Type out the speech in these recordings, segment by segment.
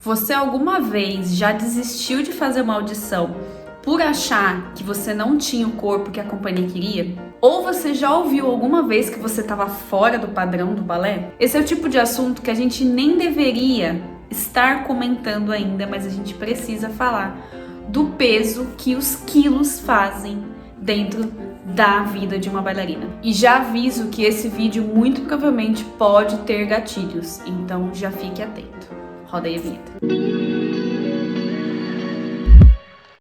Você alguma vez já desistiu de fazer uma audição por achar que você não tinha o corpo que a companhia queria? Ou você já ouviu alguma vez que você estava fora do padrão do balé? Esse é o tipo de assunto que a gente nem deveria estar comentando ainda, mas a gente precisa falar do peso que os quilos fazem dentro da vida de uma bailarina. E já aviso que esse vídeo muito provavelmente pode ter gatilhos, então já fique atento. Roda aí a vinheta.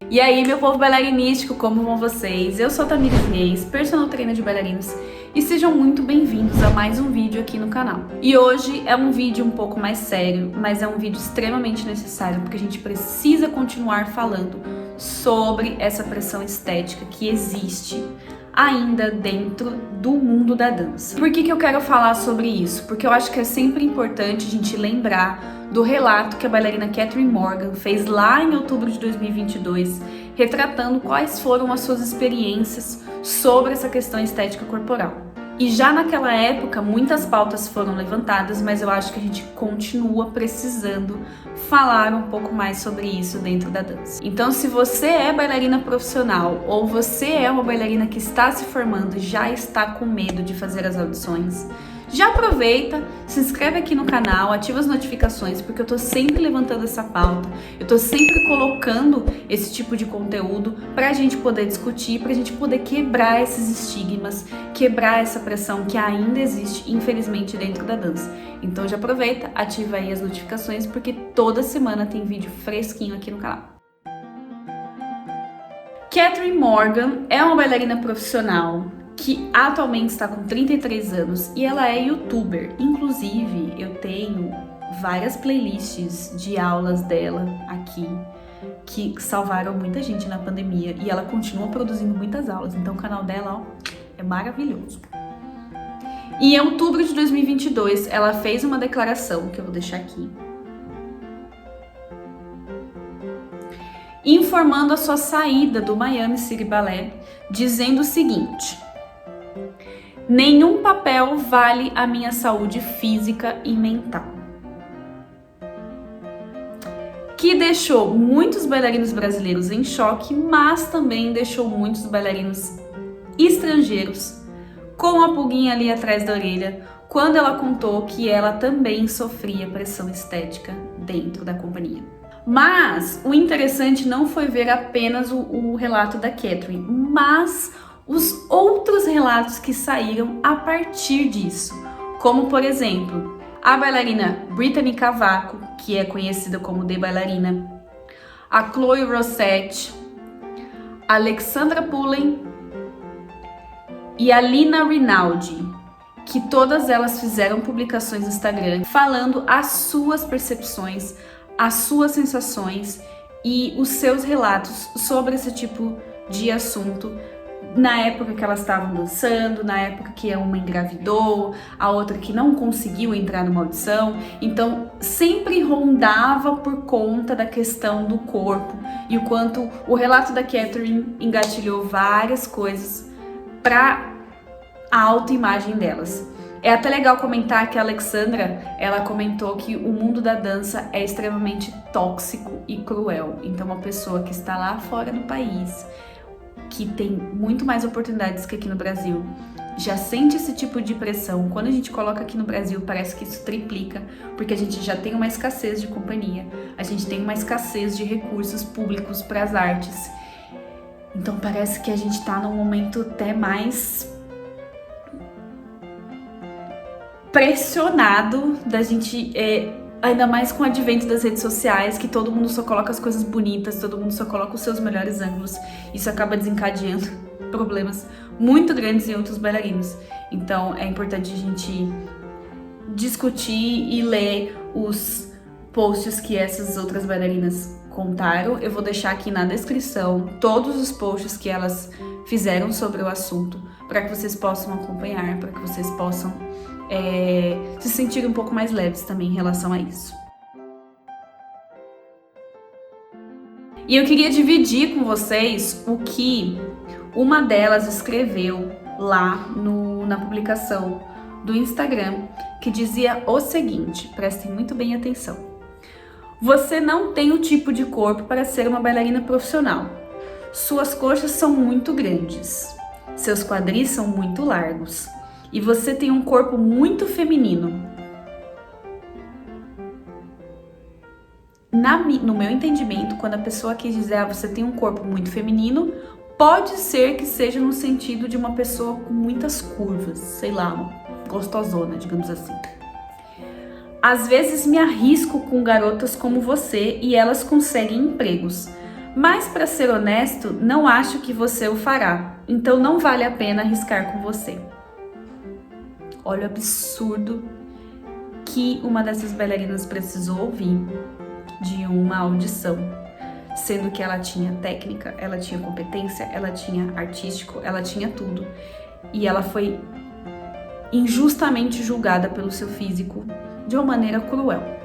E aí, meu povo bailarinístico, como vão vocês? Eu sou a Tamires Reis, personal trainer de bailarinos, e sejam muito bem-vindos a mais um vídeo aqui no canal. E hoje é um vídeo um pouco mais sério, mas é um vídeo extremamente necessário, porque a gente precisa continuar falando sobre essa pressão estética que existe ainda dentro do mundo da dança. Por que eu quero falar sobre isso? Porque eu acho que é sempre importante a gente lembrar do relato que a bailarina Catherine Morgan fez lá em outubro de 2022, retratando quais foram as suas experiências sobre essa questão estética corporal. E já naquela época, muitas pautas foram levantadas, mas eu acho que a gente continua precisando falar um pouco mais sobre isso dentro da dança. Então, se você é bailarina profissional ou você é uma bailarina que está se formando e já está com medo de fazer as audições, já aproveita, se inscreve aqui no canal, ativa as notificações, porque eu tô sempre levantando essa pauta, eu tô sempre colocando esse tipo de conteúdo pra gente poder discutir, pra gente poder quebrar esses estigmas, quebrar essa pressão que ainda existe, infelizmente, dentro da dança. Então já aproveita, ativa aí as notificações, porque toda semana tem vídeo fresquinho aqui no canal. Catherine Morgan é uma bailarina profissional que atualmente está com 33 anos e ela é youtuber. Inclusive, eu tenho várias playlists de aulas dela aqui que salvaram muita gente na pandemia e ela continua produzindo muitas aulas, então o canal dela, ó, é maravilhoso. E em outubro de 2022, ela fez uma declaração, que eu vou deixar aqui, informando a sua saída do Miami City Ballet, dizendo o seguinte: nenhum papel vale a minha saúde física e mental. Que deixou muitos bailarinos brasileiros em choque, mas também deixou muitos bailarinos estrangeiros com a pulguinha ali atrás da orelha, quando ela contou que ela também sofria pressão estética dentro da companhia. Mas o interessante não foi ver apenas o relato da Catherine, mas os outros relatos que saíram a partir disso, como por exemplo, a bailarina Brittany Cavaco, que é conhecida como The Bailarina, a Chloe Rossetti, a Alexandra Pullen e a Lina Rinaldi, que todas elas fizeram publicações no Instagram falando as suas percepções, as suas sensações e os seus relatos sobre esse tipo de assunto na época que elas estavam dançando, na época que uma engravidou, a outra que não conseguiu entrar numa audição. Então sempre rondava por conta da questão do corpo e o quanto o relato da Catherine engatilhou várias coisas para a autoimagem delas. É até legal comentar que a Alexandra, ela comentou que o mundo da dança é extremamente tóxico e cruel. Então uma pessoa que está lá fora do país, que tem muito mais oportunidades que aqui no Brasil, já sente esse tipo de pressão. Quando a gente coloca aqui no Brasil, parece que isso triplica, porque a gente já tem uma escassez de companhia, a gente tem uma escassez de recursos públicos para as artes. Então parece que a gente tá num momento até mais pressionado da gente, ainda mais com o advento das redes sociais, que todo mundo só coloca as coisas bonitas, todo mundo só coloca os seus melhores ângulos. Isso acaba desencadeando problemas muito grandes em outros bailarinos. Então é importante a gente discutir e ler os posts que essas outras bailarinas contaram. Eu vou deixar aqui na descrição todos os posts que elas fizeram sobre o assunto, para que vocês possam acompanhar, para que vocês possam se sentir um pouco mais leves também em relação a isso. E eu queria dividir com vocês o que uma delas escreveu lá na publicação do Instagram, que dizia o seguinte, prestem muito bem atenção: Você não tem o tipo de corpo para ser uma bailarina profissional. Suas coxas são muito grandes, seus quadris são muito largos e você tem um corpo muito feminino. No meu entendimento, quando a pessoa quis dizer você tem um corpo muito feminino, pode ser que seja no sentido de uma pessoa com muitas curvas, sei lá, uma gostosona, digamos assim. Às vezes me arrisco com garotas como você e elas conseguem empregos. Mas, para ser honesto, não acho que você o fará, então não vale a pena arriscar com você. Olha o absurdo que uma dessas bailarinas precisou ouvir de uma audição, sendo que ela tinha técnica, ela tinha competência, ela tinha artístico, ela tinha tudo. E ela foi injustamente julgada pelo seu físico de uma maneira cruel.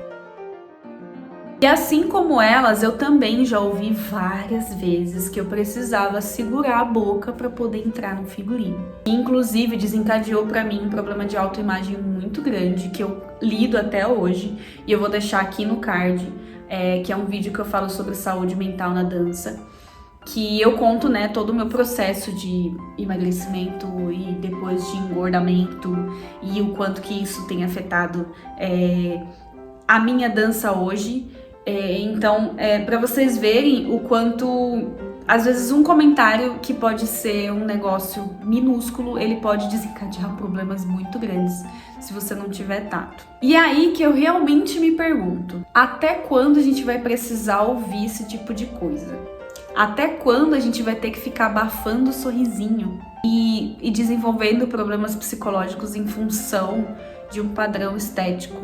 E assim como elas, eu também já ouvi várias vezes que eu precisava segurar a boca para poder entrar no figurino. E, inclusive, desencadeou para mim um problema de autoimagem muito grande, que eu lido até hoje. E eu vou deixar aqui no card, que é um vídeo que eu falo sobre saúde mental na dança. Que eu conto, né, todo o meu processo de emagrecimento e depois de engordamento. E o quanto que isso tem afetado a minha dança hoje. Então, para vocês verem o quanto, às vezes, um comentário que pode ser um negócio minúsculo, ele pode desencadear problemas muito grandes se você não tiver tato. E aí que eu realmente me pergunto, até quando a gente vai precisar ouvir esse tipo de coisa? Até quando a gente vai ter que ficar abafando o sorrisinho e desenvolvendo problemas psicológicos em função de um padrão estético?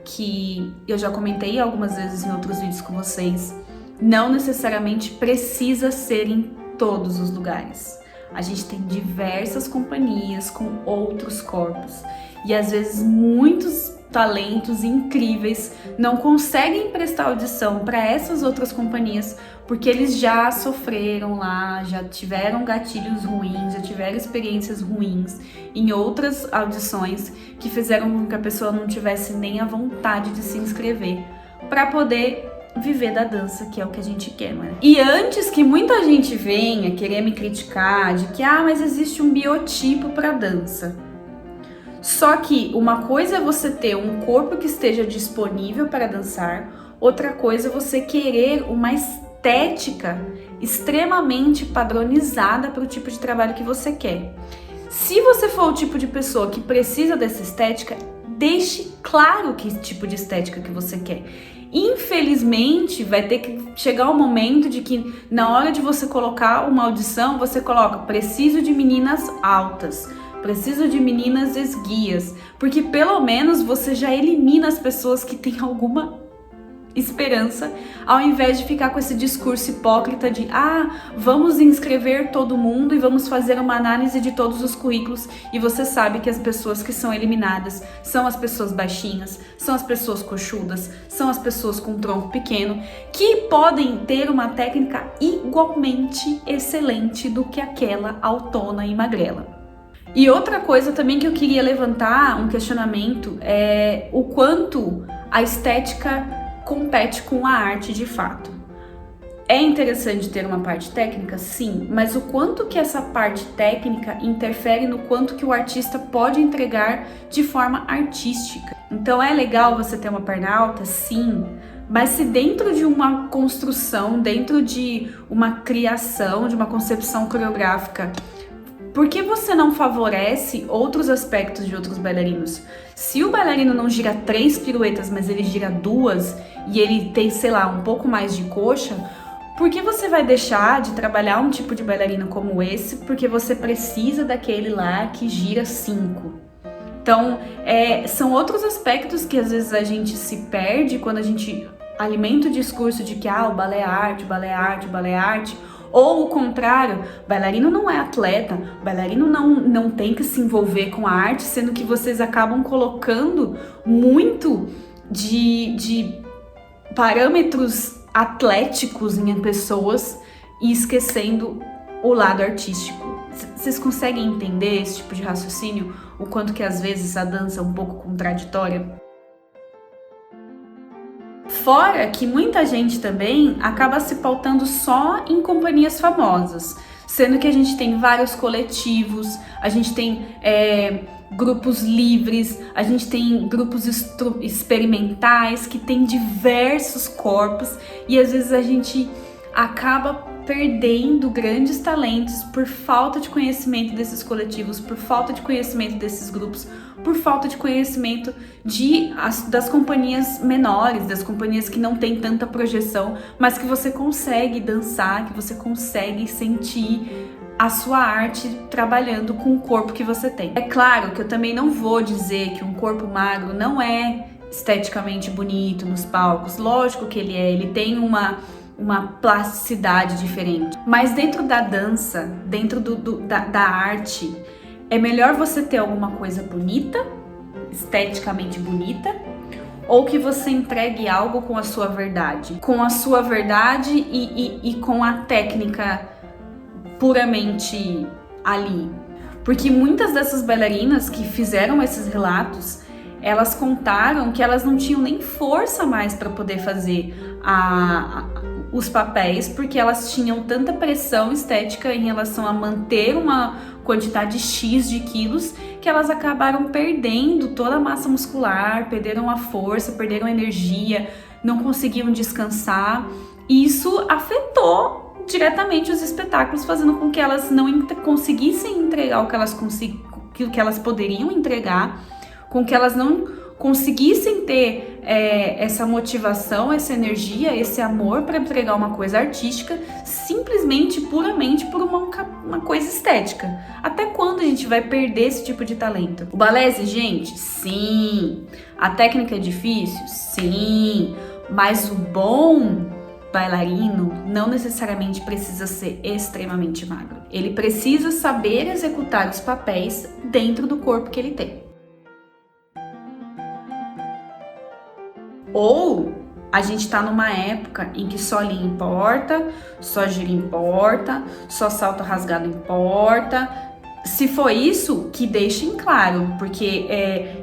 Que eu já comentei algumas vezes em outros vídeos com vocês, não necessariamente precisa ser em todos os lugares. A gente tem diversas companhias com outros corpos e às vezes muitos talentos incríveis não conseguem prestar audição para essas outras companhias porque eles já sofreram lá, já tiveram gatilhos ruins, já tiveram experiências ruins em outras audições que fizeram com que a pessoa não tivesse nem a vontade de se inscrever para poder viver da dança, que é o que a gente quer, não é? E antes que muita gente venha querer me criticar de que mas existe um biotipo para dança. Só que uma coisa é você ter um corpo que esteja disponível para dançar, outra coisa é você querer uma estética extremamente padronizada para o tipo de trabalho que você quer. Se você for o tipo de pessoa que precisa dessa estética, deixe claro que tipo de estética que você quer. Infelizmente, vai ter que chegar o momento de que na hora de você colocar uma audição, você coloca preciso de meninas altas, preciso de meninas esguias, porque pelo menos você já elimina as pessoas que têm alguma esperança, ao invés de ficar com esse discurso hipócrita de vamos inscrever todo mundo e vamos fazer uma análise de todos os currículos e você sabe que as pessoas que são eliminadas são as pessoas baixinhas, são as pessoas coxudas, são as pessoas com tronco pequeno, que podem ter uma técnica igualmente excelente do que aquela autona e magrela. E outra coisa também que eu queria levantar, um questionamento, é o quanto a estética compete com a arte de fato. É interessante ter uma parte técnica, sim, mas o quanto que essa parte técnica interfere no quanto que o artista pode entregar de forma artística. Então é legal você ter uma perna alta, sim, mas se dentro de uma construção, dentro de uma criação, de uma concepção coreográfica, por que você não favorece outros aspectos de outros bailarinos? Se o bailarino não gira 3 piruetas, mas ele gira 2 e ele tem, sei lá, um pouco mais de coxa, por que você vai deixar de trabalhar um tipo de bailarino como esse porque você precisa daquele lá que gira 5? Então, são outros aspectos que às vezes a gente se perde quando a gente alimenta o discurso de que o balé é arte, o balé é arte, o balé é arte. Ou o contrário, bailarino não é atleta, bailarino não tem que se envolver com a arte, sendo que vocês acabam colocando muito de parâmetros atléticos em pessoas e esquecendo o lado artístico. Vocês conseguem entender esse tipo de raciocínio? O quanto que às vezes a dança é um pouco contraditória? Fora que muita gente também acaba se pautando só em companhias famosas, sendo que a gente tem vários coletivos, a gente tem grupos livres, a gente tem grupos experimentais que tem diversos corpos e às vezes a gente acaba perdendo grandes talentos por falta de conhecimento desses coletivos, por falta de conhecimento desses grupos, por falta de conhecimento das companhias menores, das companhias que não tem tanta projeção, mas que você consegue dançar, que você consegue sentir a sua arte trabalhando com o corpo que você tem. É claro que eu também não vou dizer que um corpo magro não é esteticamente bonito nos palcos, lógico que ele tem uma plasticidade diferente. Mas dentro da dança, dentro da arte, é melhor você ter alguma coisa bonita, esteticamente bonita, ou que você entregue algo com a sua verdade. Com a sua verdade e com a técnica puramente ali. Porque muitas dessas bailarinas que fizeram esses relatos, elas contaram que elas não tinham nem força mais para poder fazer os papéis, porque elas tinham tanta pressão estética em relação a manter uma quantidade X de quilos, que elas acabaram perdendo toda a massa muscular, perderam a força, perderam a energia, não conseguiam descansar. E isso afetou diretamente os espetáculos, fazendo com que elas não conseguissem entregar o que elas poderiam entregar, com que elas não conseguissem ter essa motivação, essa energia, esse amor para entregar uma coisa artística, simplesmente, puramente por uma coisa estética. Até quando a gente vai perder esse tipo de talento? O balé é exigente? Sim. A técnica é difícil? Sim. Mas o bom bailarino não necessariamente precisa ser extremamente magro. Ele precisa saber executar os papéis dentro do corpo que ele tem. Ou a gente tá numa época em que só linha importa, só giro importa, só salto rasgado importa. Se for isso, que deixem claro, porque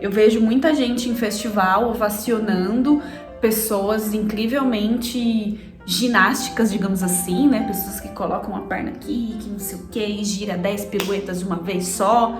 eu vejo muita gente em festival ovacionando pessoas incrivelmente ginásticas, digamos assim, né? Pessoas que colocam a perna aqui, que não sei o que, e gira 10 piruetas de uma vez só.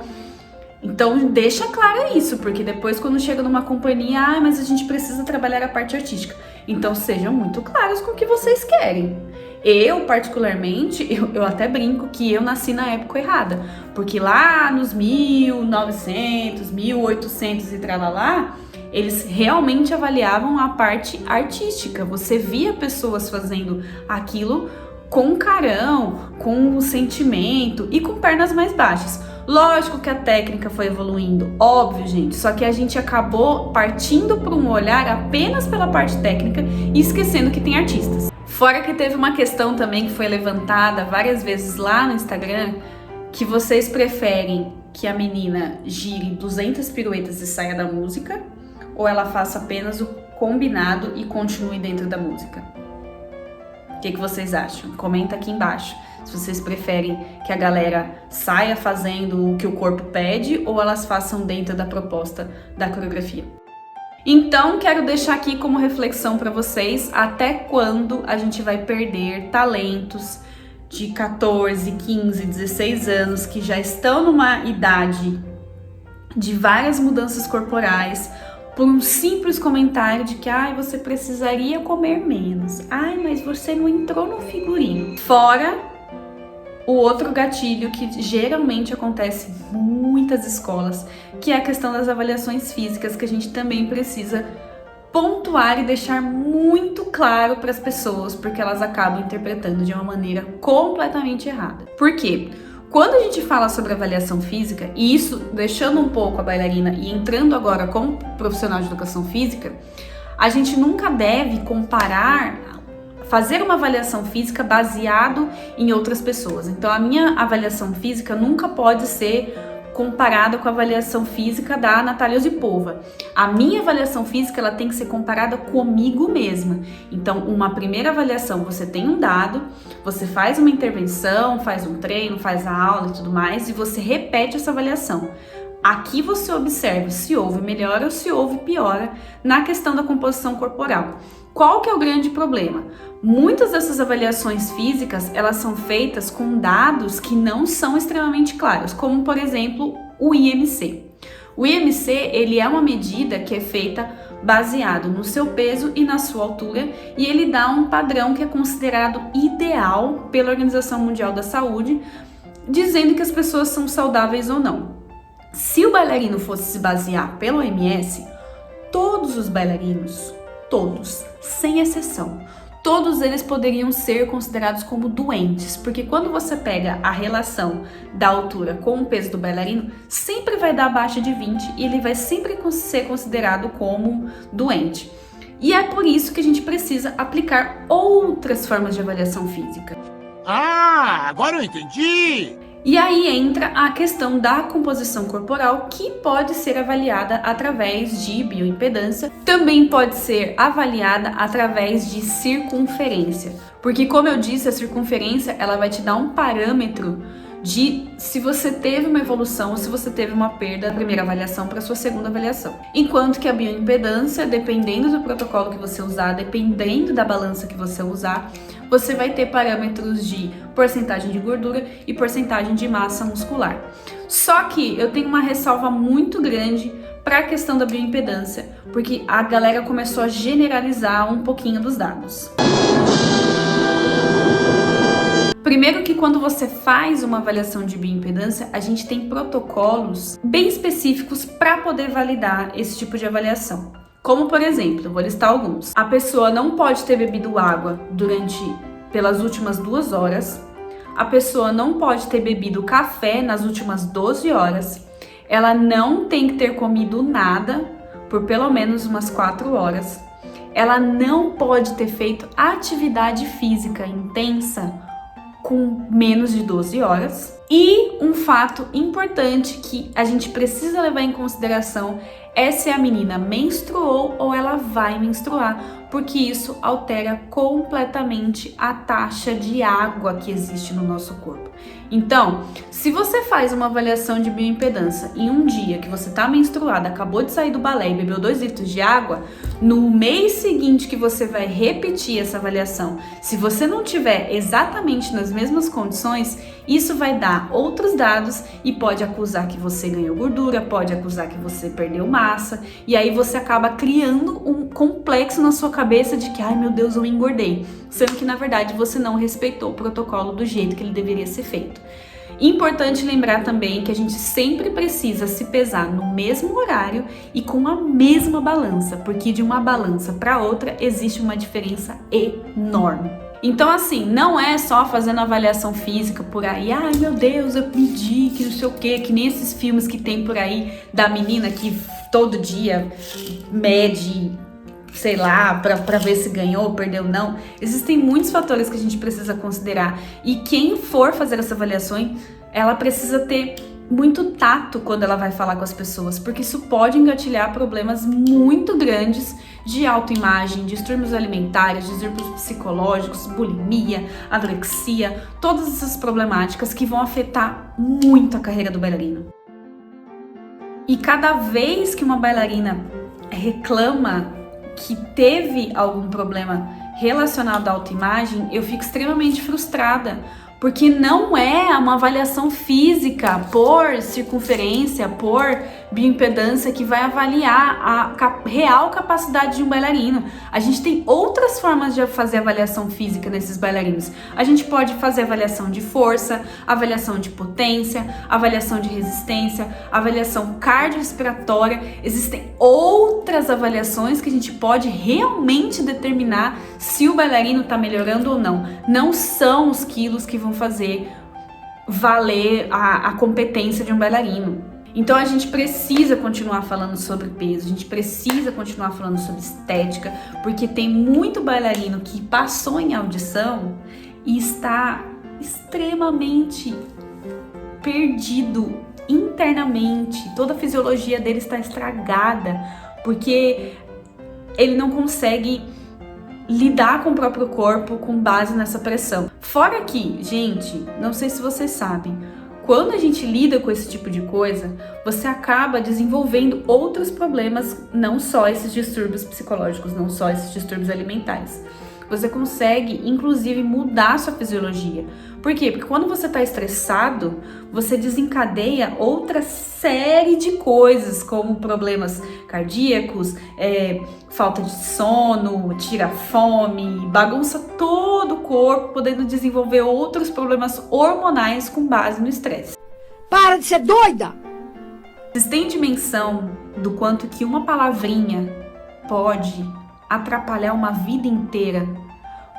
Então deixa claro isso, porque depois quando chega numa companhia, mas a gente precisa trabalhar a parte artística. Então sejam muito claros com o que vocês querem. Eu, particularmente, eu até brinco que eu nasci na época errada, porque lá nos 1900, 1800 e tralalá, eles realmente avaliavam a parte artística. Você via pessoas fazendo aquilo com carão, com sentimento e com pernas mais baixas. Lógico que a técnica foi evoluindo, óbvio, gente, só que a gente acabou partindo para um olhar apenas pela parte técnica e esquecendo que tem artistas. Fora que teve uma questão também que foi levantada várias vezes lá no Instagram, que vocês preferem que a menina gire 200 piruetas e saia da música, ou ela faça apenas o combinado e continue dentro da música? O que vocês acham? Comenta aqui embaixo. Se vocês preferem que a galera saia fazendo o que o corpo pede ou elas façam dentro da proposta da coreografia. Então, quero deixar aqui como reflexão para vocês até quando a gente vai perder talentos de 14, 15, 16 anos que já estão numa idade de várias mudanças corporais, por um simples comentário de que você precisaria comer menos. Mas você não entrou no figurino. Fora o outro gatilho que geralmente acontece em muitas escolas, que é a questão das avaliações físicas, que a gente também precisa pontuar e deixar muito claro para as pessoas, porque elas acabam interpretando de uma maneira completamente errada. Por quê? Quando a gente fala sobre avaliação física, e isso deixando um pouco a bailarina e entrando agora como profissional de educação física, a gente nunca deve fazer uma avaliação física baseado em outras pessoas. Então a minha avaliação física nunca pode ser comparada com a avaliação física da Natália Zipova. A minha avaliação física ela tem que ser comparada comigo mesma. Então, uma primeira avaliação, você tem um dado, você faz uma intervenção, faz um treino, faz a aula e tudo mais, e você repete essa avaliação. Aqui você observa se houve melhora ou se houve piora na questão da composição corporal. Qual que é o grande problema? Muitas dessas avaliações físicas, elas são feitas com dados que não são extremamente claros, como por exemplo o IMC. O IMC, ele é uma medida que é feita baseado no seu peso e na sua altura, e ele dá um padrão que é considerado ideal pela Organização Mundial da Saúde, dizendo que as pessoas são saudáveis ou não. Se o bailarino fosse se basear pela OMS, todos os bailarinos, todos, sem exceção, todos eles poderiam ser considerados como doentes, porque quando você pega a relação da altura com o peso do bailarino, sempre vai dar abaixo de 20 e ele vai sempre ser considerado como doente. E é por isso que a gente precisa aplicar outras formas de avaliação física. Ah, agora eu entendi! E aí entra a questão da composição corporal, que pode ser avaliada através de bioimpedância, também pode ser avaliada através de circunferência, porque como eu disse, a circunferência ela vai te dar um parâmetro de se você teve uma evolução ou se você teve uma perda da primeira avaliação para a sua segunda avaliação. Enquanto que a bioimpedância, dependendo do protocolo que você usar, dependendo da balança que você usar, você vai ter parâmetros de porcentagem de gordura e porcentagem de massa muscular. Só que eu tenho uma ressalva muito grande para a questão da bioimpedância, porque a galera começou a generalizar um pouquinho dos dados. Primeiro que quando você faz uma avaliação de bioimpedância, a gente tem protocolos bem específicos para poder validar esse tipo de avaliação. Como, por exemplo, vou listar alguns. A pessoa não pode ter bebido água pelas últimas 2 horas. A pessoa não pode ter bebido café nas últimas 12 horas. Ela não tem que ter comido nada por pelo menos umas 4 horas. Ela não pode ter feito atividade física intensa com menos de 12 horas. E um fato importante que a gente precisa levar em consideração é se a menina menstruou ou ela vai menstruar, porque isso altera completamente a taxa de água que existe no nosso corpo. Então, se você faz uma avaliação de bioimpedância em um dia que você está menstruada, acabou de sair do balé e bebeu 2 litros de água, no mês seguinte que você vai repetir essa avaliação, se você não tiver exatamente nas mesmas condições, isso vai dar outros dados e pode acusar que você ganhou gordura, pode acusar que você perdeu massa, e aí você acaba criando um complexo na sua cabeça de que, ai meu Deus, eu engordei, sendo que na verdade você não respeitou o protocolo do jeito que ele deveria ser feito. Importante lembrar também que a gente sempre precisa se pesar no mesmo horário e com a mesma balança, porque de uma balança para outra existe uma diferença enorme. Então, assim, não é só fazendo avaliação física por aí, ai meu Deus, eu medi, que não sei o quê, que nem esses filmes que tem por aí da menina que todo dia mede, sei lá, pra ver se ganhou ou perdeu, não. Existem muitos fatores que a gente precisa considerar. E quem for fazer essa avaliação, ela precisa ter muito tato quando ela vai falar com as pessoas, porque isso pode engatilhar problemas muito grandes de autoimagem, distúrbios alimentares, distúrbios psicológicos, bulimia, anorexia, todas essas problemáticas que vão afetar muito a carreira do bailarino. E cada vez que uma bailarina reclama que teve algum problema relacionado à autoimagem, eu fico extremamente frustrada, porque não é uma avaliação física por circunferência, por bioimpedância que vai avaliar a real capacidade de um bailarino. A gente tem outras formas de fazer avaliação física nesses bailarinos. A gente pode fazer avaliação de força, avaliação de potência, avaliação de resistência, avaliação cardiorrespiratória. Existem outras avaliações que a gente pode realmente determinar se o bailarino está melhorando ou não. Não são os quilos que vão fazer valer a competência de um bailarino. Então a gente precisa continuar falando sobre peso, a gente precisa continuar falando sobre estética, porque tem muito bailarino que passou em audição e está extremamente perdido internamente, toda a fisiologia dele está estragada, porque ele não consegue lidar com o próprio corpo com base nessa pressão. Fora que, gente, não sei se vocês sabem, Quando a gente lida com esse tipo de coisa, você acaba desenvolvendo outros problemas, não só esses distúrbios psicológicos, não só esses distúrbios alimentares. Você consegue, inclusive, mudar a sua fisiologia. Por quê? Porque quando você está estressado, você desencadeia outra série de coisas, como problemas cardíacos, falta de sono, tira fome, bagunça todo o corpo, podendo desenvolver outros problemas hormonais com base no estresse. Para de ser doida! Vocês têm dimensão do quanto que uma palavrinha pode atrapalhar uma vida inteira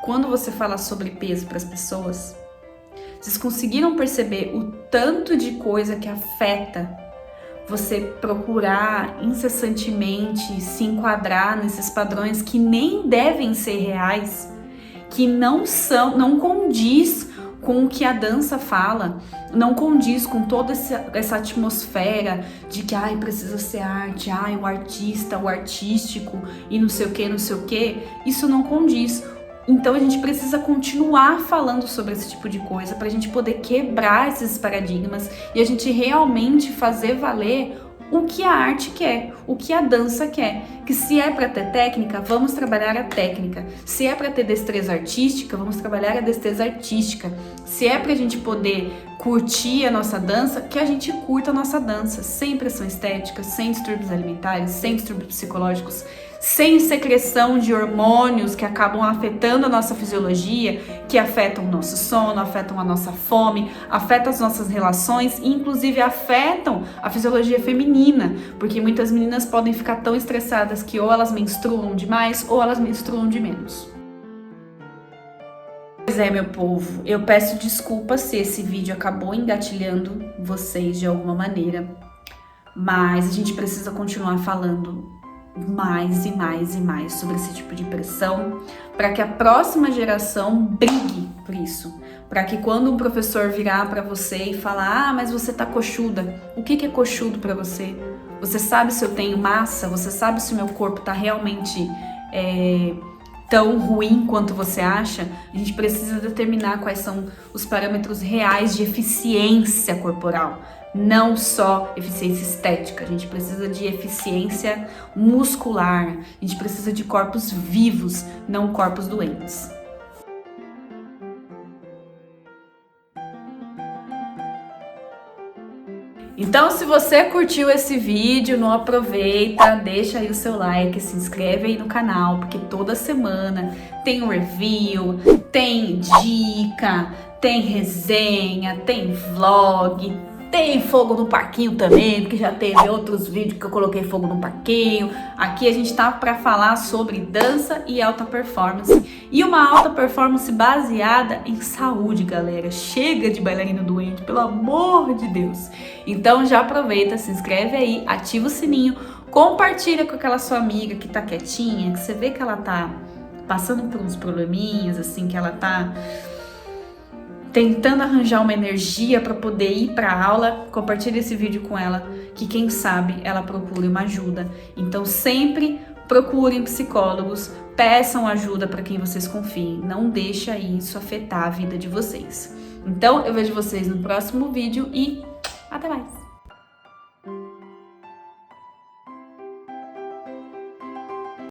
quando você fala sobre peso para as pessoas? Vocês conseguiram perceber o tanto de coisa que afeta você procurar incessantemente se enquadrar nesses padrões que nem devem ser reais, que não condiz com o que a dança fala, não condiz com toda essa atmosfera de que precisa ser arte, o artista, o artístico e não sei o que, isso não condiz. Então a gente precisa continuar falando sobre esse tipo de coisa para a gente poder quebrar esses paradigmas e a gente realmente fazer valer o que a arte quer, o que a dança quer. Que se é para ter técnica, vamos trabalhar a técnica. Se é para ter destreza artística, vamos trabalhar a destreza artística. Se é para a gente poder curtir a nossa dança, que a gente curta a nossa dança, sem pressão estética, sem distúrbios alimentares, sem distúrbios psicológicos, sem secreção de hormônios que acabam afetando a nossa fisiologia, que afetam o nosso sono, afetam a nossa fome, afetam as nossas relações e inclusive afetam a fisiologia feminina, porque muitas meninas podem ficar tão estressadas que ou elas menstruam demais ou elas menstruam de menos. Pois é, meu povo, eu peço desculpa se esse vídeo acabou engatilhando vocês de alguma maneira, mas a gente precisa continuar falando mais e mais e mais sobre esse tipo de pressão, para que a próxima geração brigue por isso, para que quando um professor virar para você e falar, mas você tá coxuda, o que é coxudo para você? Você sabe se eu tenho massa? Você sabe se o meu corpo tá realmente tão ruim quanto você acha? A gente precisa determinar quais são os parâmetros reais de eficiência corporal, não só eficiência estética. A gente precisa de eficiência muscular, a gente precisa de corpos vivos, não corpos doentes. Então, se você curtiu esse vídeo, não aproveita, deixa aí o seu like, se inscreve aí no canal, porque toda semana tem um review, tem dica, tem resenha, tem vlog, tem fogo no parquinho também, porque já teve outros vídeos que eu coloquei fogo no parquinho. Aqui a gente tá para falar sobre dança e alta performance. E uma alta performance baseada em saúde, galera. Chega de bailarino doente, pelo amor de Deus. Então já aproveita, se inscreve aí, ativa o sininho, compartilha com aquela sua amiga que tá quietinha, que você vê que ela tá passando por uns probleminhas, assim, que ela tá tentando arranjar uma energia para poder ir para a aula. Compartilhe esse vídeo com ela, que quem sabe ela procure uma ajuda. Então sempre procurem psicólogos, peçam ajuda para quem vocês confiem. Não deixa isso afetar a vida de vocês. Então eu vejo vocês no próximo vídeo e até mais!